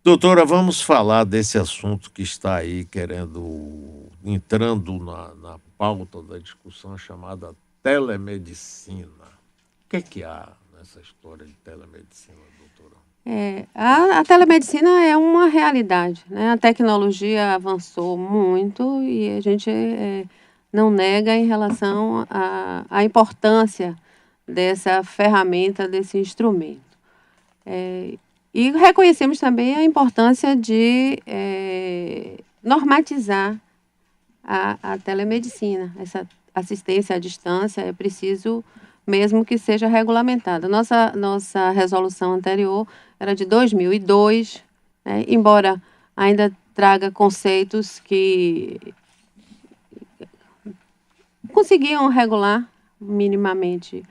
Doutora, vamos falar desse assunto que está aí entrando na pauta da discussão chamada telemedicina. O que é que há nessa história de telemedicina, doutora? A telemedicina é uma realidade, né? A tecnologia avançou muito e a gente não nega em relação à importância dessa ferramenta, desse instrumento. E reconhecemos também a importância de normatizar a telemedicina. Essa assistência à distância é preciso mesmo que seja regulamentada. Nossa resolução anterior era de 2002, né? Embora ainda traga conceitos que conseguiam regular minimamente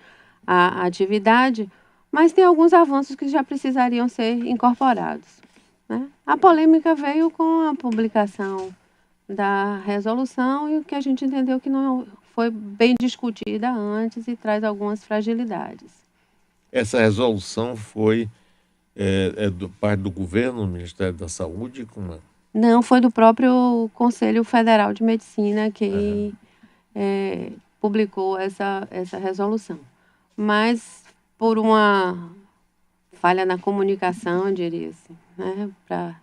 a atividade, mas tem alguns avanços que já precisariam ser incorporados, né? A polêmica veio com a publicação da resolução e o que a gente entendeu que não foi bem discutida antes e traz algumas fragilidades. Essa resolução foi do parte do governo, do Ministério da Saúde, como é? Não, foi do próprio Conselho Federal de Medicina que publicou essa resolução. Mas por uma falha na comunicação, eu diria assim, né, para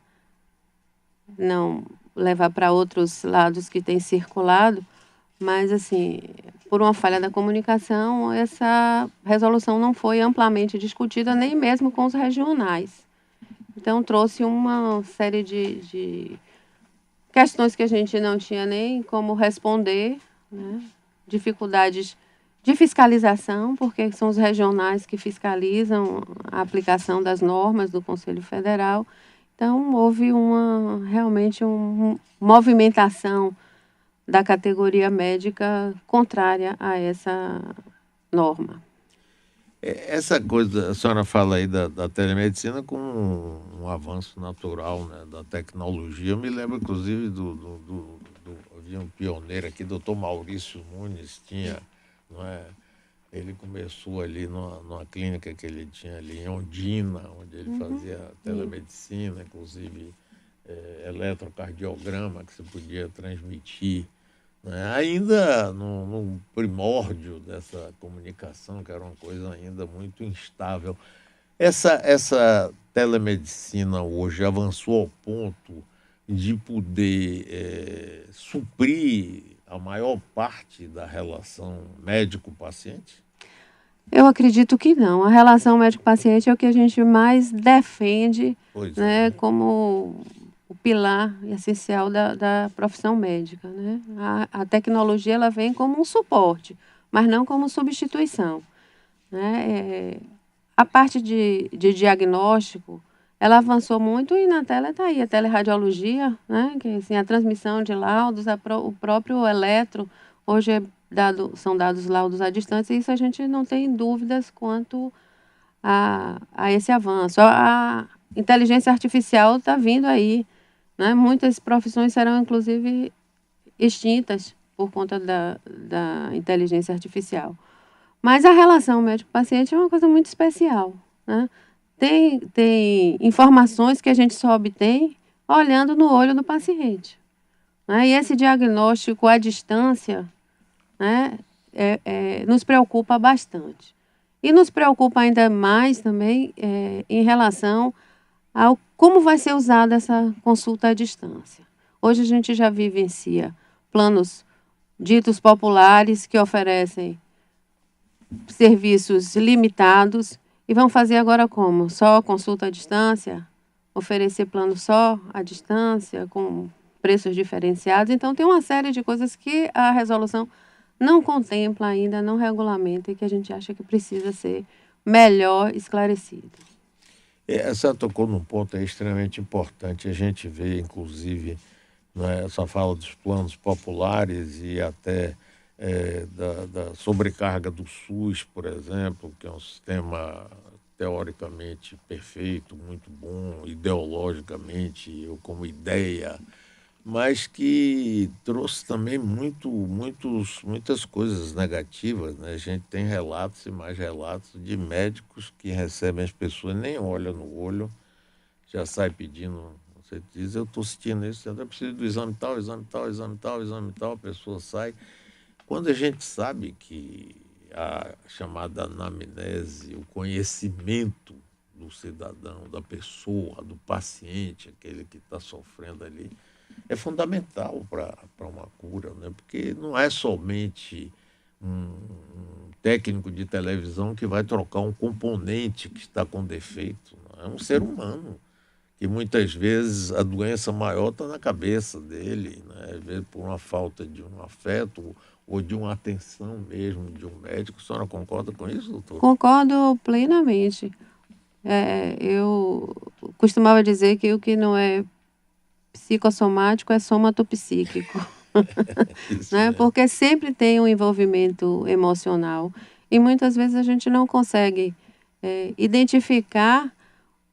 não levar para outros lados que têm circulado, mas assim, por uma falha da comunicação, essa resolução não foi amplamente discutida, nem mesmo com os regionais. Então, trouxe uma série de questões que a gente não tinha nem como responder, né? Dificuldades de fiscalização, porque são os regionais que fiscalizam a aplicação das normas do Conselho Federal. Então, houve realmente uma movimentação da categoria médica contrária a essa norma. Essa coisa, a senhora fala aí da telemedicina com um avanço natural, né, da tecnologia. Eu me lembro, inclusive, havia um pioneiro aqui, doutor Maurício Nunes, não é, ele começou ali numa clínica que ele tinha ali em Ondina, onde ele fazia telemedicina, inclusive eletrocardiograma que você podia transmitir, né? Ainda no primórdio dessa comunicação, que era uma coisa ainda muito instável. Essa telemedicina hoje avançou ao ponto de poder suprir a maior parte da relação médico-paciente? Eu acredito que não. A relação médico-paciente é o que a gente mais defende, Pois é, né, né? como o pilar essencial da profissão médica, né? A tecnologia ela vem como um suporte, mas não como substituição, né? A parte de diagnóstico, ela avançou muito e na tela está aí a teleradiologia, né? Que assim, a transmissão de laudos, o próprio eletro, hoje são dados laudos à distância, e isso a gente não tem dúvidas quanto a esse avanço. A inteligência artificial está vindo aí, né? Muitas profissões serão, inclusive, extintas por conta da inteligência artificial. Mas a relação médico-paciente é uma coisa muito especial, né? Tem informações que a gente só obtém olhando no olho do paciente, né? E esse diagnóstico à distância, né, nos preocupa bastante. E nos preocupa ainda mais também em relação ao como vai ser usada essa consulta à distância. Hoje a gente já vivencia planos ditos populares que oferecem serviços limitados e vão fazer agora como? Só consulta à distância? Oferecer plano só à distância, com preços diferenciados? Então, tem uma série de coisas que a resolução não contempla ainda, não regulamenta e que a gente acha que precisa ser melhor esclarecido. A senhora tocou num ponto aí extremamente importante. A gente vê, inclusive, né, essa fala dos planos populares e até da sobrecarga do SUS, por exemplo, que é um sistema teoricamente perfeito, muito bom, ideologicamente, ou como ideia, mas que trouxe também muitas coisas negativas, né? A gente tem relatos e mais relatos de médicos que recebem as pessoas, nem olham no olho, já sai pedindo, você diz, eu estou sentindo isso, eu preciso do exame tal, exame tal, exame tal, exame tal, a pessoa sai. Quando a gente sabe que a chamada anamnese, o conhecimento do cidadão, da pessoa, do paciente, aquele que está sofrendo ali, é fundamental para uma cura, né? Porque não é somente um técnico de televisão que vai trocar um componente que está com defeito. Não é um ser humano que muitas vezes a doença maior está na cabeça dele, né? Às vezes por uma falta de um afeto ou de uma atenção mesmo de um médico. A senhora concorda com isso, doutor? Concordo plenamente. Eu costumava dizer que o que não é psicossomático é somatopsíquico, Isso né? mesmo. Porque sempre tem um envolvimento emocional e muitas vezes a gente não consegue identificar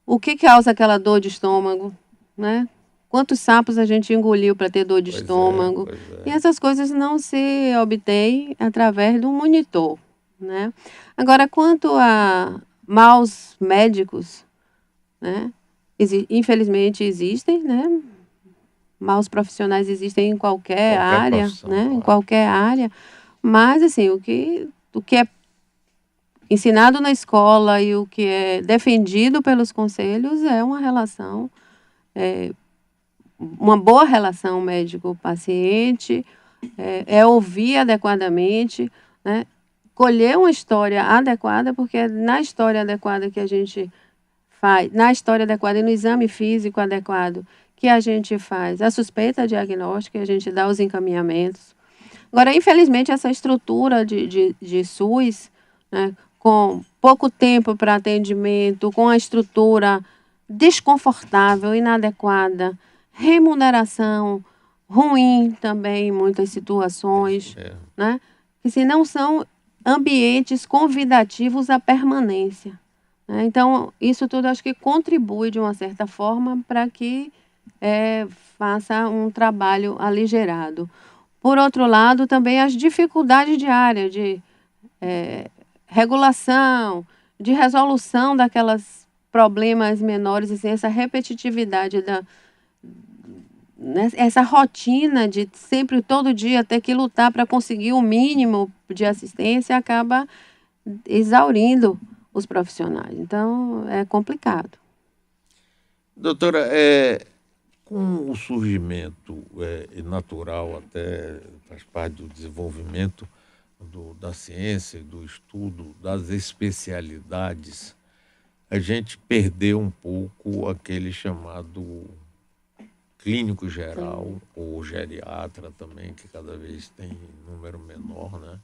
o que causa aquela dor de estômago, né? Quantos sapos a gente engoliu para ter dor de Pois é, estômago? pois E é. essas coisas não se obtêm através de um monitor, né? Agora, quanto a maus médicos, né? Infelizmente existem, né? Maus profissionais existem em qualquer Qualquer área, profissão, né? Em claro. qualquer área. Mas, assim, o que é ensinado na escola e o que é defendido pelos conselhos é uma relação, uma boa relação médico-paciente, é ouvir adequadamente, né? Colher uma história adequada, porque é na história adequada que a gente faz, na história adequada e no exame físico adequado que a gente faz a suspeita diagnóstica e a gente dá os encaminhamentos. Agora, infelizmente, essa estrutura de SUS, né, com pouco tempo para atendimento, com a estrutura desconfortável, inadequada, remuneração ruim também em muitas situações, É. né, que se não são ambientes convidativos à permanência, né? Então, isso tudo acho que contribui de uma certa forma para que faça um trabalho aligerado. Por outro lado, também as dificuldades diárias de regulação, de resolução daquelas problemas menores, assim, essa repetitividade essa rotina de sempre, todo dia, ter que lutar para conseguir o mínimo de assistência acaba exaurindo os profissionais. Então, é complicado. Doutora, com o surgimento natural, até faz parte do desenvolvimento da ciência, do estudo, das especialidades, a gente perdeu um pouco aquele chamado clínico geral, ou geriatra também, que cada vez tem número menor, né?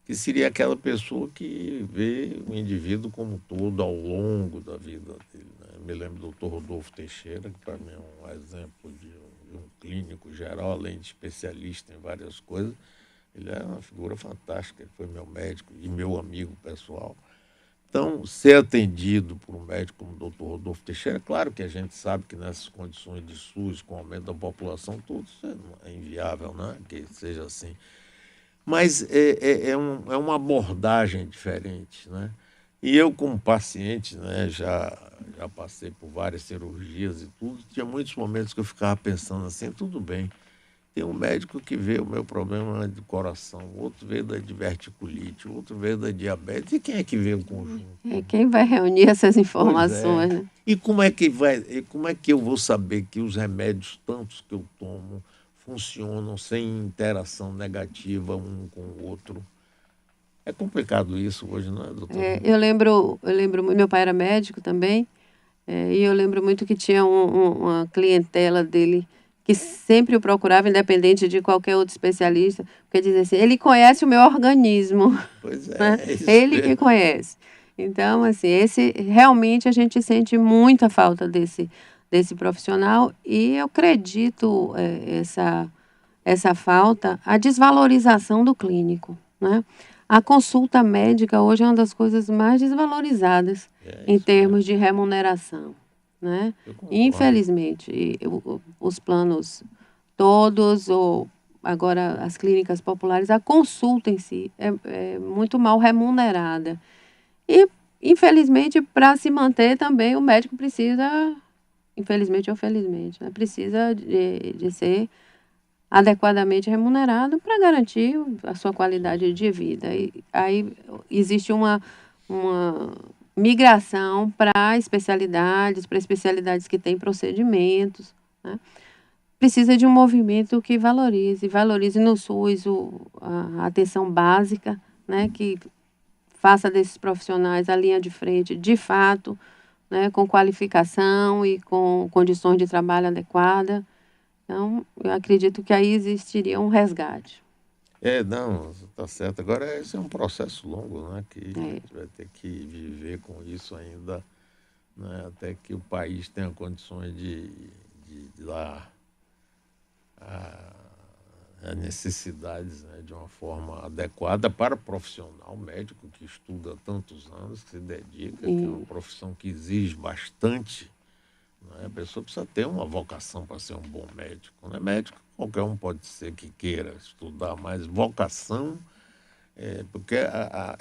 Que seria aquela pessoa que vê o indivíduo como todo ao longo da vida dele, né? Eu me lembro do Dr. Rodolfo Teixeira, que para mim é um exemplo de um clínico geral, além de especialista em várias coisas. Ele é uma figura fantástica, ele foi meu médico e meu amigo pessoal. Então, ser atendido por um médico como o Dr. Rodolfo Teixeira, claro que a gente sabe que nessas condições de SUS, com o aumento da população, tudo isso é inviável, né? Que seja assim. Mas é uma abordagem diferente, né? E eu, como paciente, né, já passei por várias cirurgias e tudo, tinha muitos momentos que eu ficava pensando assim, tudo bem, tem um médico que vê o meu problema do coração, outro vê da diverticulite, outro vê da diabetes, e quem é que vê o conjunto? Quem vai reunir essas Pois informações, é. né? E como é que eu vou saber que os remédios, tantos que eu tomo, funcionam sem interação negativa um com o outro? É complicado isso hoje, não é, doutor? Eu lembro, meu pai era médico também, e eu lembro muito que tinha uma clientela dele que sempre o procurava, independente de qualquer outro especialista, porque dizia assim, ele conhece o meu organismo, Pois né? é isso Ele que mesmo. conhece. Então, assim, realmente a gente sente muita falta desse profissional e eu acredito essa falta, a desvalorização do clínico, né? A consulta médica hoje é uma das coisas mais desvalorizadas É em isso mesmo. termos de remuneração, né? Eu concordo. Infelizmente, os planos todos, ou agora as clínicas populares, a consulta em si é muito mal remunerada. E, infelizmente, para se manter também, o médico precisa infelizmente ou felizmente, né? Precisa de ser adequadamente remunerado para garantir a sua qualidade de vida. E aí existe uma migração para especialidades que têm procedimentos, né? Precisa de um movimento que valorize no SUS a atenção básica, né? Que faça desses profissionais a linha de frente, de fato, né? Com qualificação e com condições de trabalho adequadas. Então, eu acredito que aí existiria um resgate. Não, está certo. Agora, esse é um processo longo, né? Que a É. gente vai ter que viver com isso ainda, né? Até que o país tenha condições de dar as necessidades, né? De uma forma adequada para o profissional médico que estuda há tantos anos, que se dedica, que é uma profissão que exige bastante. A pessoa precisa ter uma vocação para ser um bom médico. Não é médico, qualquer um pode ser que queira estudar, mas vocação, porque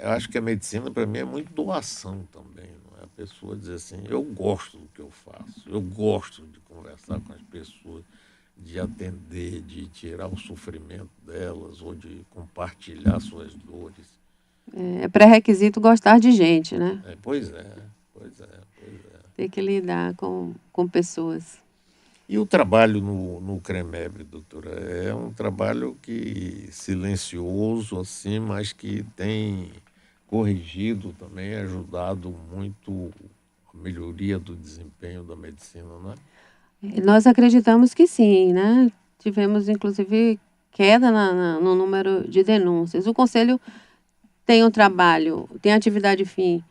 eu acho que a medicina, para mim, é muito doação também. Não é? A pessoa dizer assim, eu gosto do que eu faço, eu gosto de conversar com as pessoas, de atender, de tirar o sofrimento delas ou de compartilhar suas dores. É pré-requisito gostar de gente, né? Pois é. Ter que lidar com pessoas. E o trabalho no CREMEB, doutora, é um trabalho que silencioso, assim, mas que tem corrigido também, ajudado muito a melhoria do desempenho da medicina, não é? Nós acreditamos que sim, né? Tivemos, inclusive, queda no número de denúncias. O Conselho tem um trabalho, tem atividade fim,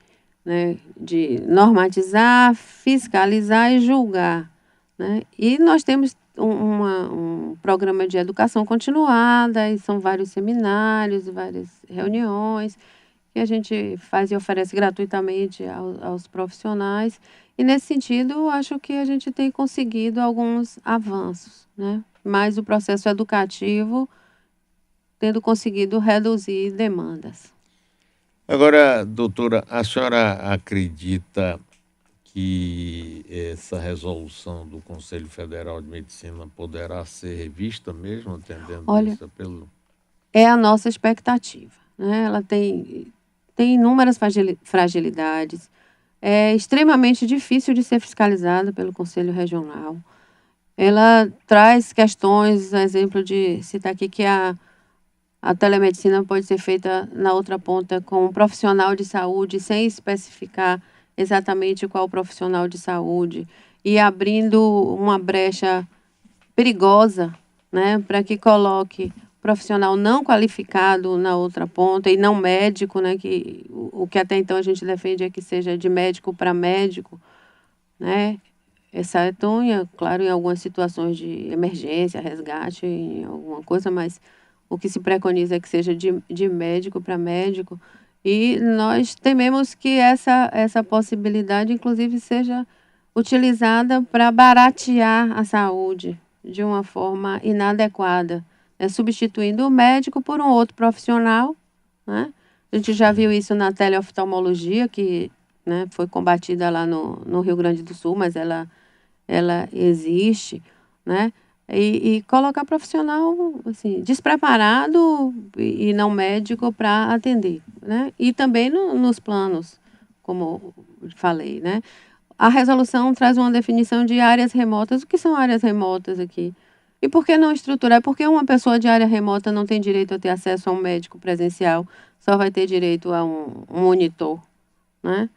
né, de normatizar, fiscalizar e julgar, né? E nós temos um programa de educação continuada, e são vários seminários, várias reuniões que a gente faz e oferece gratuitamente aos profissionais. E, nesse sentido, acho que a gente tem conseguido alguns avanços, né? Mas o processo educativo tendo conseguido reduzir demandas. Agora, doutora, a senhora acredita que essa resolução do Conselho Federal de Medicina poderá ser revista mesmo, atendendo esse apelo? É a nossa expectativa, né? Ela tem inúmeras fragilidades, é extremamente difícil de ser fiscalizada pelo Conselho Regional. Ela traz questões, exemplo de citar aqui que a telemedicina pode ser feita na outra ponta com um profissional de saúde, sem especificar exatamente qual profissional de saúde, e abrindo uma brecha perigosa, né, para que coloque profissional não qualificado na outra ponta e não médico, né, que o que até então a gente defende é que seja de médico para médico, né, exceto, claro, em algumas situações de emergência, resgate, em alguma coisa, mas o que se preconiza é que seja de médico para médico. E nós tememos que essa possibilidade, inclusive, seja utilizada para baratear a saúde de uma forma inadequada, né? Substituindo o médico por um outro profissional, né? A gente já viu isso na teleoftalmologia, que, né, foi combatida lá no Rio Grande do Sul, mas ela existe, né? E colocar profissional assim, despreparado e não médico para atender, né? E também nos planos, como falei, né? A resolução traz uma definição de áreas remotas. O que são áreas remotas aqui? E por que não estruturar? Por que uma pessoa de área remota não tem direito a ter acesso a um médico presencial, só vai ter direito a um monitor, né?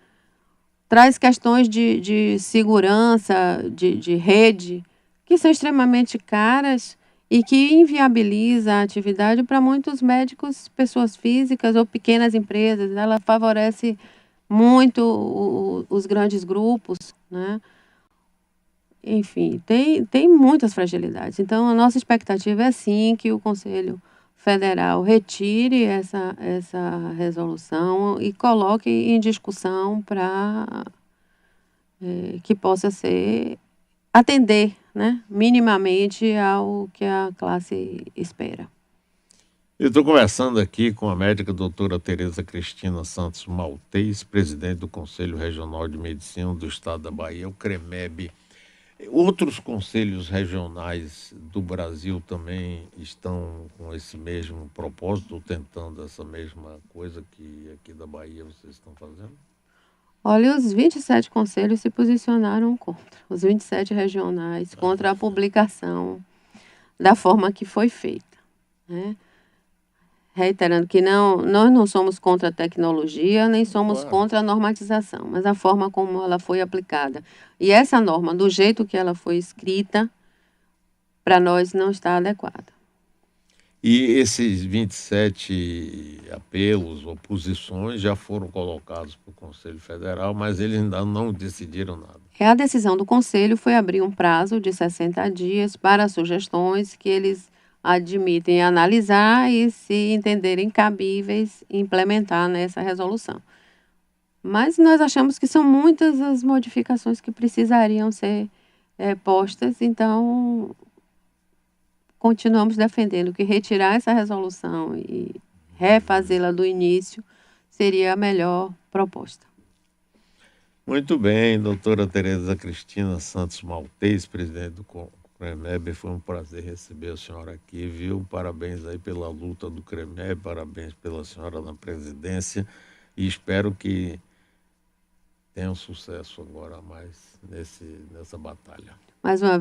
Traz questões de segurança, de rede, que são extremamente caras e que inviabiliza a atividade para muitos médicos, pessoas físicas ou pequenas empresas. Ela favorece muito os grandes grupos, né? Enfim, tem muitas fragilidades. Então, a nossa expectativa é sim que o Conselho Federal retire essa resolução e coloque em discussão para que possa atender, né, minimamente ao que a classe espera. Eu estou conversando aqui com a médica doutora Tereza Cristina Santos Maltês, presidente do Conselho Regional de Medicina do Estado da Bahia, o CREMEB. Outros conselhos regionais do Brasil também estão com esse mesmo propósito, tentando essa mesma coisa que aqui da Bahia vocês estão fazendo? Olha, os 27 conselhos se posicionaram contra, os 27 regionais, contra a publicação da forma que foi feita, né? Reiterando que nós não somos contra a tecnologia, nem somos Claro. contra a normatização, mas a forma como ela foi aplicada. E essa norma, do jeito que ela foi escrita, para nós não está adequada. E esses 27 apelos ou posições já foram colocados para o Conselho Federal, mas eles ainda não decidiram nada. A decisão do Conselho foi abrir um prazo de 60 dias para sugestões que eles admitem analisar e, se entenderem cabíveis, implementar nessa resolução. Mas nós achamos que são muitas as modificações que precisariam ser postas, então continuamos defendendo que retirar essa resolução e refazê-la do início seria a melhor proposta. Muito bem, doutora Tereza Cristina Santos Maltês, presidente do CREMEB, foi um prazer receber a senhora aqui, viu? Parabéns aí pela luta do CREMEB, parabéns pela senhora na presidência e espero que tenha um sucesso agora mais nessa batalha. Mais uma